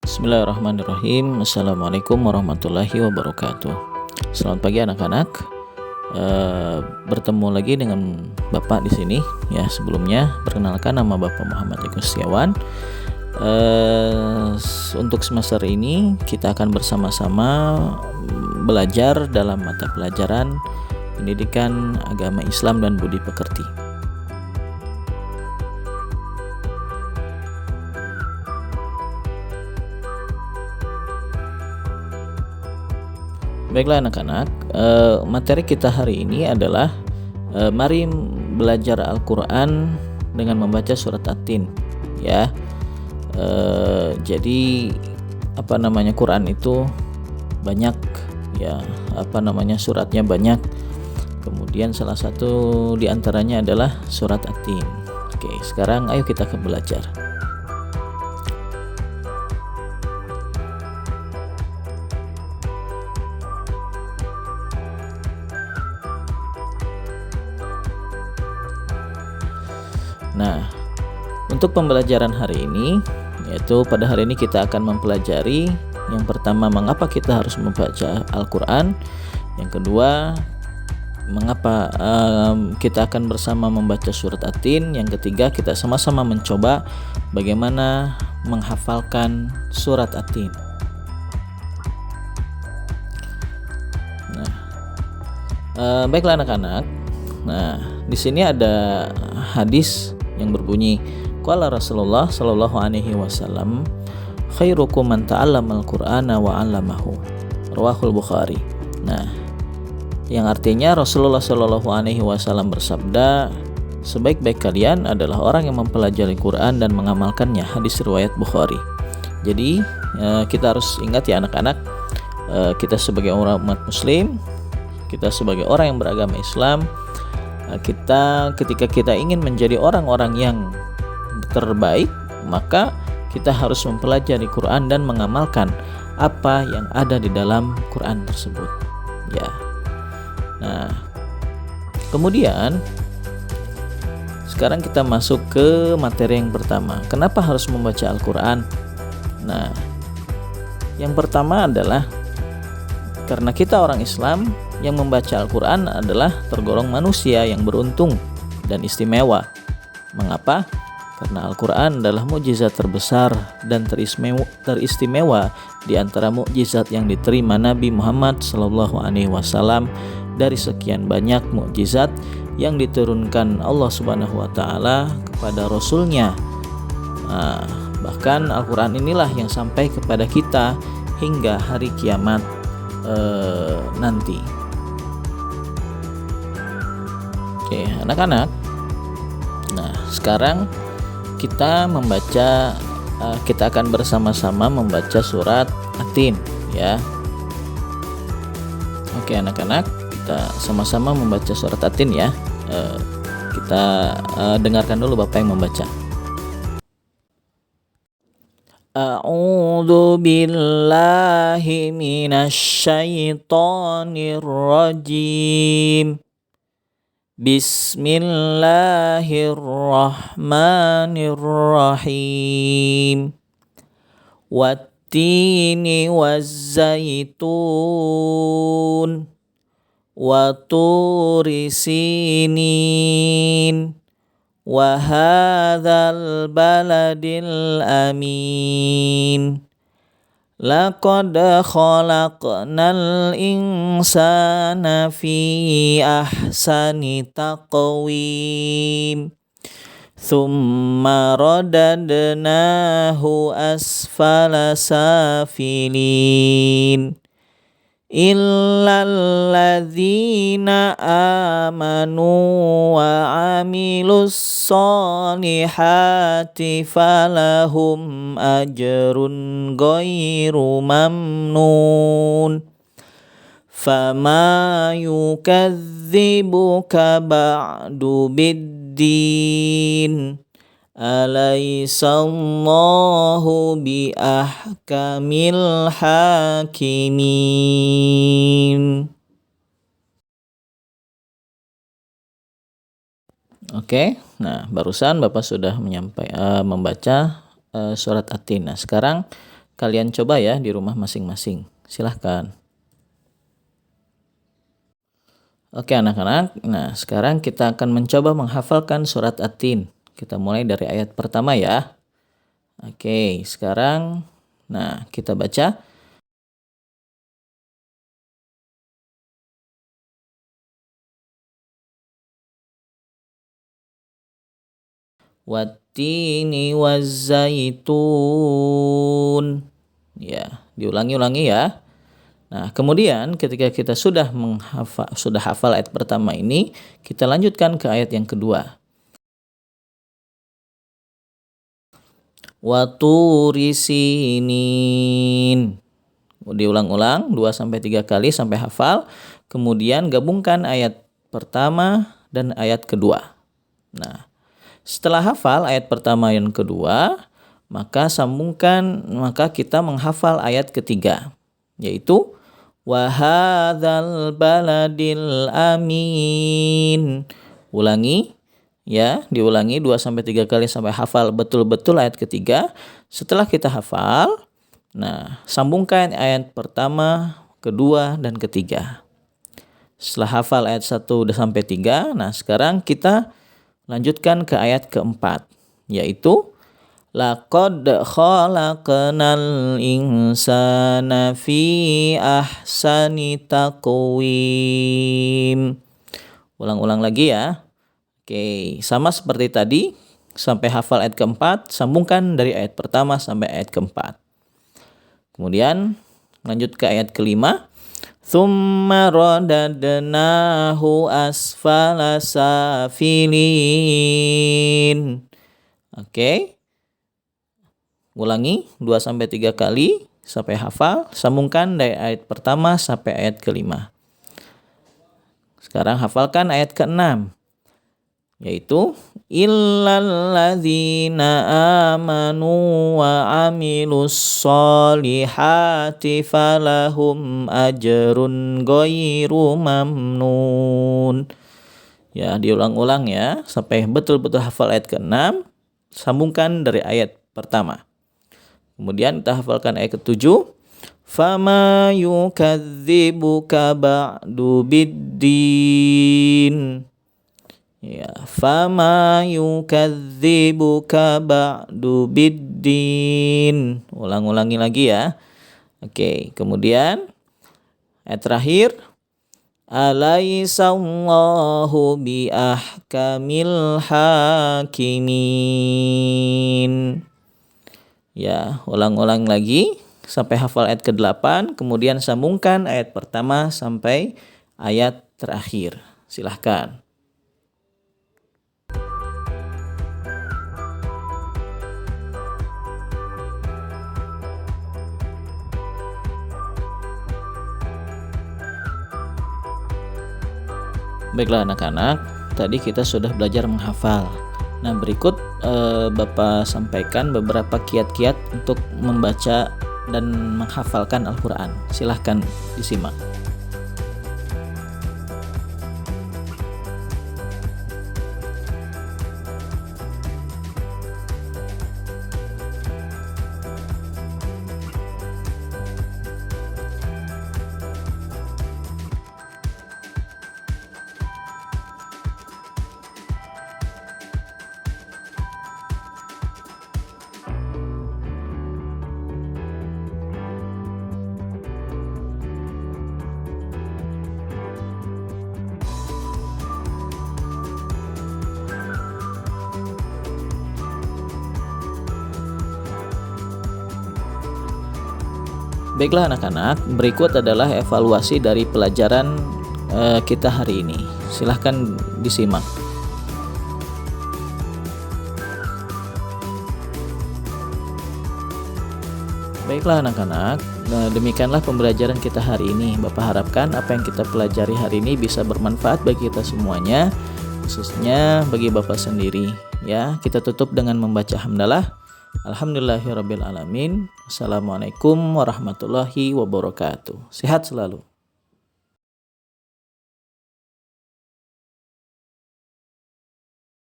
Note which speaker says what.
Speaker 1: Bismillahirrahmanirrahim. Assalamualaikum warahmatullahi wabarakatuh. Selamat pagi anak-anak. Bertemu lagi dengan Bapak di sini. Ya, sebelumnya perkenalkan, nama Bapak Muhammad Eko Setiawan. Untuk semester ini kita akan bersama-sama belajar dalam mata pelajaran Pendidikan Agama Islam dan Budi Pekerti. Baiklah anak-anak, materi kita hari ini adalah mari belajar Al-Quran dengan membaca surat At-Tin. Ya, jadi Quran itu banyak, ya, suratnya banyak. Kemudian salah satu diantaranya adalah surat At-Tin. Oke, sekarang ayo kita belajar. Nah, untuk pembelajaran hari ini, yaitu pada hari ini kita akan mempelajari yang pertama, mengapa kita harus membaca Al-Quran. Yang kedua, mengapa kita akan bersama membaca surat At-Tin. Yang ketiga, kita sama-sama mencoba bagaimana menghafalkan surat At-Tin. Nah, baiklah anak-anak. Nah, di sini ada hadis yang berbunyi, qala Rasulullah sallallahu alaihi wasallam, khairukum man ta'allama al-Qur'ana wa 'allamahu. Rawahul Bukhari. Nah, yang artinya Rasulullah sallallahu alaihi wasallam bersabda, sebaik-baik kalian adalah orang yang mempelajari Quran dan mengamalkannya. Hadis riwayat Bukhari. Jadi kita harus ingat ya anak-anak, kita sebagai orang umat muslim, kita sebagai orang yang beragama Islam, ketika kita ingin menjadi orang-orang yang terbaik, maka kita harus mempelajari Quran dan mengamalkan apa yang ada di dalam Quran tersebut. Ya. Nah, kemudian sekarang kita masuk ke materi yang pertama. Kenapa harus membaca Al-Quran? Nah, yang pertama adalah karena kita orang Islam yang membaca Al-Quran adalah tergolong manusia yang beruntung dan istimewa. Mengapa? Karena Al-Quran adalah mukjizat terbesar dan teristimewa di antara mukjizat yang diterima Nabi Muhammad SAW dari sekian banyak mukjizat yang diturunkan Allah Subhanahu wa Ta'ala kepada Rasulnya. Nah, bahkan Al-Quran inilah yang sampai kepada kita hingga hari kiamat nanti. Oke, anak-anak. Nah, sekarang kita akan bersama-sama membaca surat At-Tin, ya. Oke, anak-anak, kita sama-sama membaca surat At-Tin ya. Kita dengarkan dulu Bapak yang membaca. A'udzu billahi minasyaitonir rajim. Bismillahirrahmanirrahim. Wattini wazzaitun wa turi sinin wa hadzal baladil amin. Laqad khalaqnal insana fi ahsani taqwim. Thumma radadnahu asfala safilin. Illal ladzina amanu wa amilus solihati falahum ajrun ghairu mamnun. Fama yukadzibuka ba'du biddin. Alaisallahu bi ahkamil hakimin. Oke, nah barusan Bapak sudah membaca surat At-Tin. Nah, sekarang kalian coba ya di rumah masing-masing. Silahkan. Oke anak-anak, nah sekarang kita akan mencoba menghafalkan surat At-Tin. Kita mulai dari ayat pertama ya. Oke, sekarang nah kita baca. Wattini wazzaitun. Ya, diulangi-ulangi ya. Nah, kemudian ketika kita sudah hafal ayat pertama ini, kita lanjutkan ke ayat yang kedua. Waturi sinin. Diulang-ulang 2-3 kali sampai hafal. Kemudian gabungkan ayat pertama dan ayat kedua. Nah, setelah hafal ayat pertama dan kedua, maka kita menghafal ayat ketiga, yaitu wahadzal baladil amin. Ulangi ya, diulangi 2-3 kali sampai hafal betul-betul ayat ketiga. Setelah kita hafal, nah sambungkan ayat pertama, kedua, dan ketiga. Setelah hafal ayat 1-3, nah sekarang kita lanjutkan ke ayat keempat, yaitu laqad khalaqnal insana fi ahsani taqwim. Ulang-ulang lagi ya. Oke, sama seperti tadi, sampai hafal ayat keempat, sambungkan dari ayat pertama sampai ayat keempat. Kemudian lanjut ke ayat kelima. Tsumma radadnahu asfala safilin. Oke. Ulangi 2-3 kali sampai hafal. Sambungkan dari ayat pertama sampai ayat kelima. Sekarang hafalkan ayat ke-6. Yaitu illalladzina amanu wa amilus solihati falahum ajrun ghairu mamnun. Ya, diulang-ulang ya sampai betul-betul hafal ayat ke-6. Sambungkan dari ayat pertama. Kemudian kita hafalkan ayat ke-7. Fama yukadzibuka ba'du biddin. Ya, fama yukadzibuka ba'du biddin. Ulang-ulangi lagi ya. Oke, kemudian ayat terakhir. Alaisallahu bi ahkamil hakimin. Ya, ulang-ulang lagi sampai hafal ayat ke-8, kemudian sambungkan ayat pertama sampai ayat terakhir. Silahkan. Baiklah anak-anak, tadi kita sudah belajar menghafal. Nah, berikut Bapak sampaikan beberapa kiat-kiat untuk membaca dan menghafalkan Al-Quran. Silahkan disimak. Baiklah anak-anak, berikut adalah evaluasi dari pelajaran kita hari ini. Silahkan disimak. Baiklah anak-anak, demikianlah pembelajaran kita hari ini. Bapak harapkan apa yang kita pelajari hari ini bisa bermanfaat bagi kita semuanya, khususnya bagi Bapak sendiri. Ya, kita tutup dengan membaca hamdalah. Alhamdulillahirabbil alamin. Assalamualaikum warahmatullahi wabarakatuh. Sehat selalu.